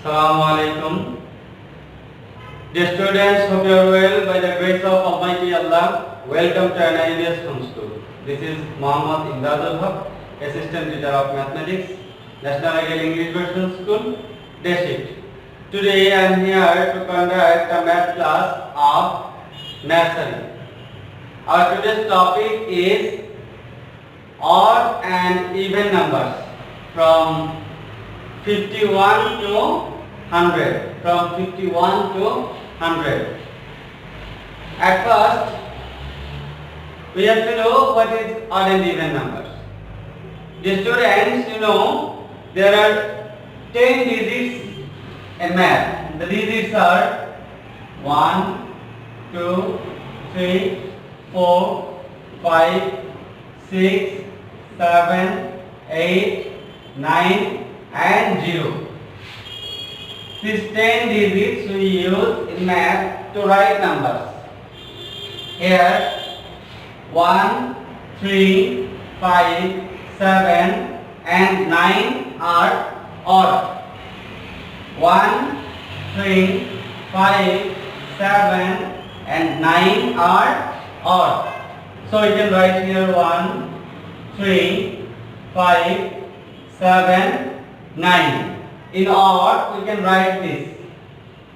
Assalamu alaikum. Dear students, hope you are well by the grace of Almighty Allah. Welcome to NIDS Home School. This is Muhammad Imdadul Haq, Assistant Teacher of Mathematics, National Ideal English Version School, Day Shift. Today I am here to conduct a math class of nursery. Our today's topic is odd and even numbers from 51 to 100. From 51 to 100. At first, we have to know what is odd and even numbers. The students, there are 10 digits in math. The digits are 1, 2, 3, 4, 5, 6, 7, 8, 9 and 0. These 10 digits we use in math to write numbers. Here 1, 3, 5, 7 and 9 are odd. 1, 3, 5, 7 and 9 are odd. So we can write here 1, 3, 5, 7, 9. In odd, we can write this.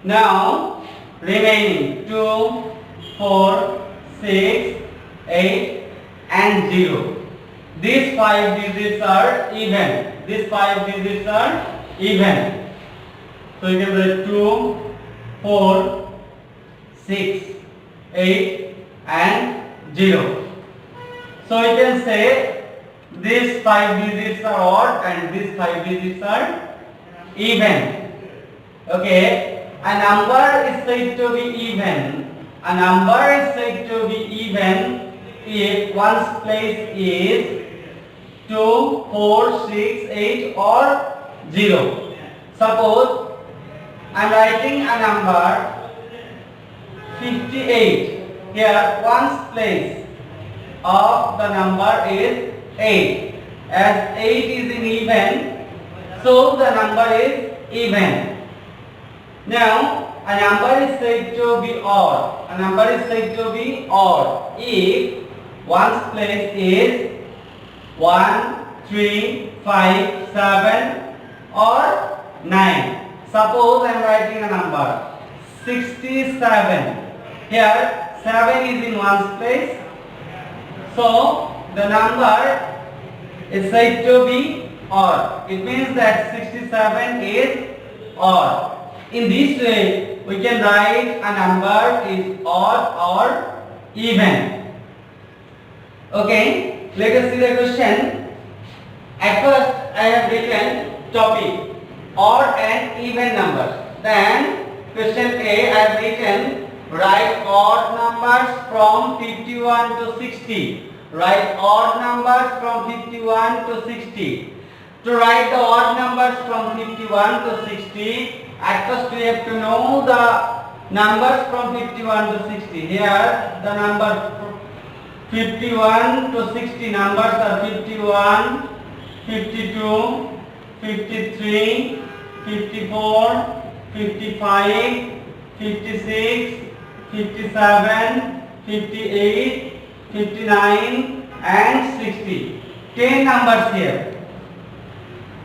Now, remaining 2, 4, 6, 8 and 0. These 5 digits are even. These 5 digits are even. So you can write 2, 4, 6, 8 and 0. So you can say these 5 digits are odd and these 5 digits are even. Okay, a number is said to be even. A number is said to be even if one's place is 2, 4, 6, 8 or 0. Suppose I am writing a number 58. Here one's place of the number is 8. As 8 is in even, so the number is even. Now, a number is said to be odd. A number is said to be odd if one's place is 1, 3, 5, 7 or 9. Suppose I am writing a number 67. Here 7 is in one's place. So the number is said to be odd. It means that 67 is odd. In this way, we can write a number is odd or even. Okay, let us see the question. At first, I have written topic odd and even numbers. Then, question A, I have written write odd numbers from 51 to 60. Write odd numbers from 51 to 60. To write the odd numbers from 51 to 60, at first we have to know the numbers from 51 to 60. Here the number 51 to 60 numbers are 51, 52, 53, 54, 55, 56, 57, 58, 59 and 60. 10 numbers here.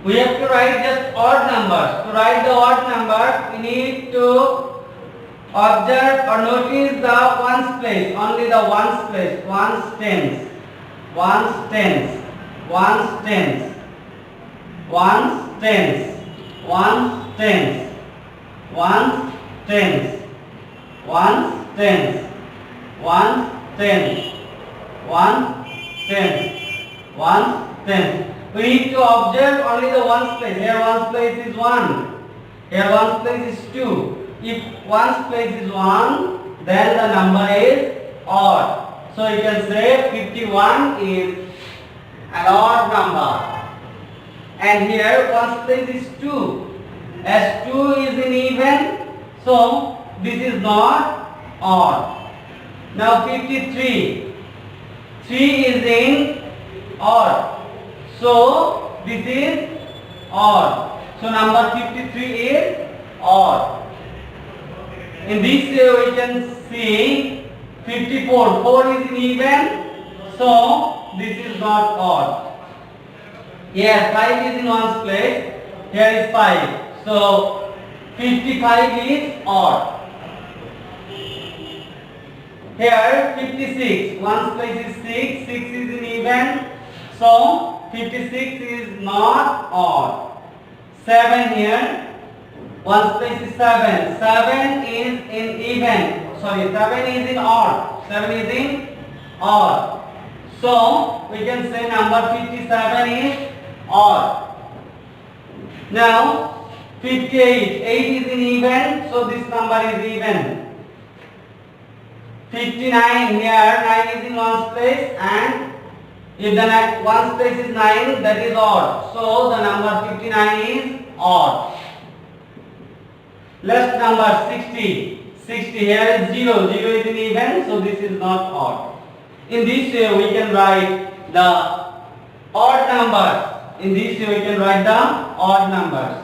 We have to write just odd numbers. To write the odd numbers, we need to observe or notice the ones place, only the ones place, ones tens, ones tens, ones tens, ones tens, ones tens, ones tens, ones tens, ones tens, ones tens, ones tens. We need to observe only the ones place. Here ones place is 1. Here ones place is 2. If ones place is 1, then the number is odd. So you can say 51 is an odd number. And here ones place is 2. As 2 is in even, so this is not odd. Now 53. 3 is in odd. So this is odd. So number 53 is odd. In this way we can see 54. 4 is in even, so this is not odd. Here 5 is in ones place. Here is 5. So 55 is odd. Here 56. Ones place is 6. 6 is in even. So 56 is not odd. 7 here. Ones place is 7. 7 is in even. Sorry, 7 is in odd. 7 is in odd. So we can say number 57 is odd. Now 58. 8 is in even. So this number is even. 59 here. 9 is in ones place, and if the ones place is 9, that is odd. So the number 59 is odd. Last number 60. 60 here is 0. 0 is in even, so this is not odd. In this way we can write the odd numbers. In this way we can write the odd numbers.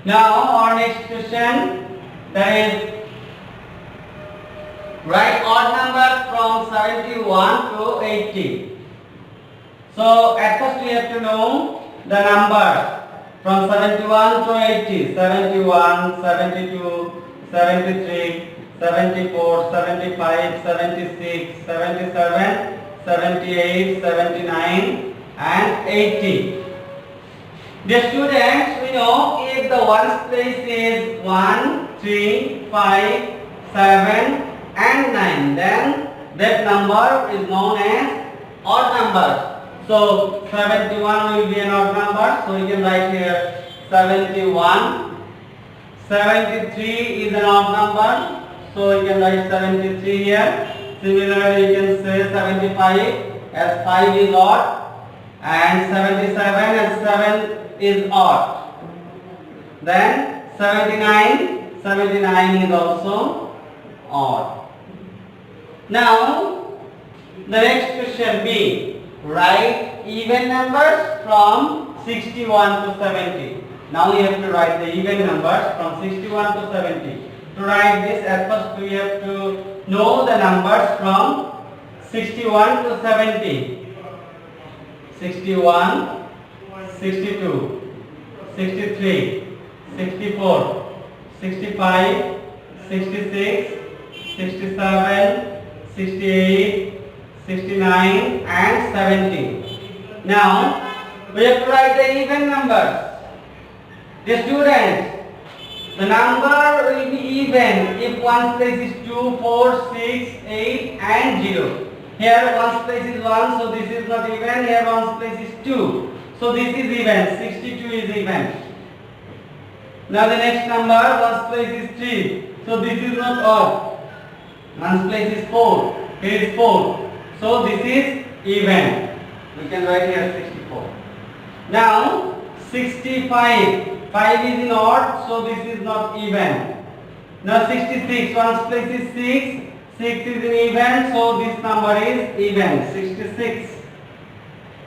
Now our next question, that is write odd numbers from 71 to 80. So at first we have to know the numbers from 71 to 80. 71, 72, 73, 74, 75, 76, 77, 78, 79 and 80. Dear students, we know if the ones place is 1, 3, 5, 7 and 9, then that number is known as odd number. So 71 will be an odd number, so we can write here 71. 73 is an odd number, so we can write 73 here. Similarly, you can say 75 as 5 is odd, and 77 as 7 is odd. Then 79 is also odd. Now the next question B, write even numbers from 61 to 70. Now we have to write the even numbers from 61 to 70. To write this, at first we have to know the numbers from 61 to 70. 61, 62, 63, 64, 65, 66, 67, 68, 69 and 70. Now we have to write the even numbers. The students, the number will be even if one's place is 2, 4, 6, 8 and 0. Here one's place is 1, so this is not even. Here one's place is 2, so this is even. 62 is even. Now the next number, one's place is 3, so this is not odd. One's place is 4, here is 4, so this is even. We can write here 64. Now 65, 5 is in odd, so this is not even. Now 66, one's place is 6, 6 is in even, so this number is even, 66.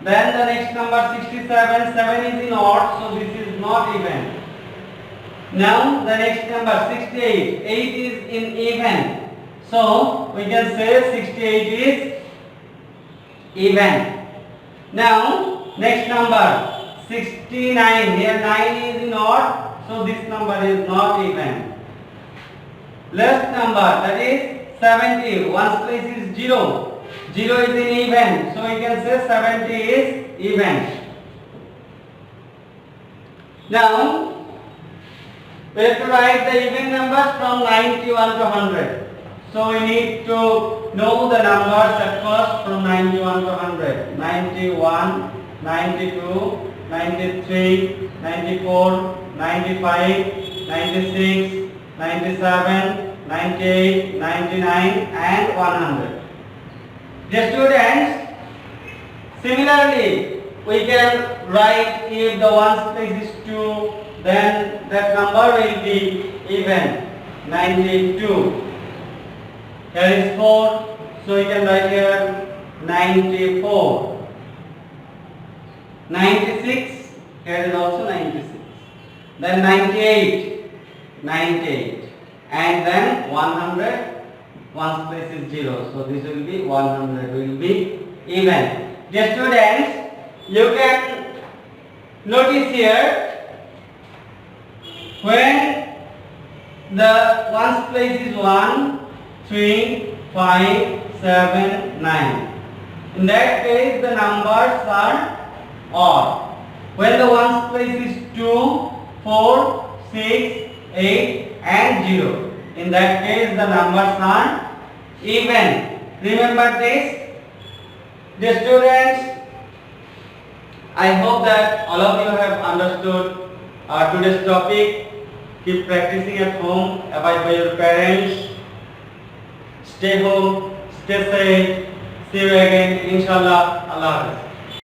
Then the next number 67, 7 is in odd, so this is not even. Now the next number 68, 8 is in even, so we can say 68 is even. Now next number 69, here 9 is in odd, so this number is not even. Last number, that is 70, one's place is 0, 0 is in even, so we can say 70 is even. Now we have to write the even numbers from 91 to 100. So we need to know the numbers at first from 91 to 100. 91, 92, 93, 94, 95, 96, 97, 98, 99 and 100. Dear students, similarly we can write if the ones place is 2, then that number will be even. 92. Here is 4, so we can write here 94. 96, here is also 96. then 98, 98, and then 100. One's place is 0, so this will be 100, will be even. Dear students, you can notice here when the one's place is 1, 3, 5, 7, 9. In that case, the numbers are odd. When the one's place is 2, 4, 6, 8, and 0. In that case, the numbers are even. Remember this? Dear students, I hope that all of you have understood today's topic. Keep practicing at home, abide by your parents. Stay home, stay safe. See you again, inshallah. Allah Hafiz.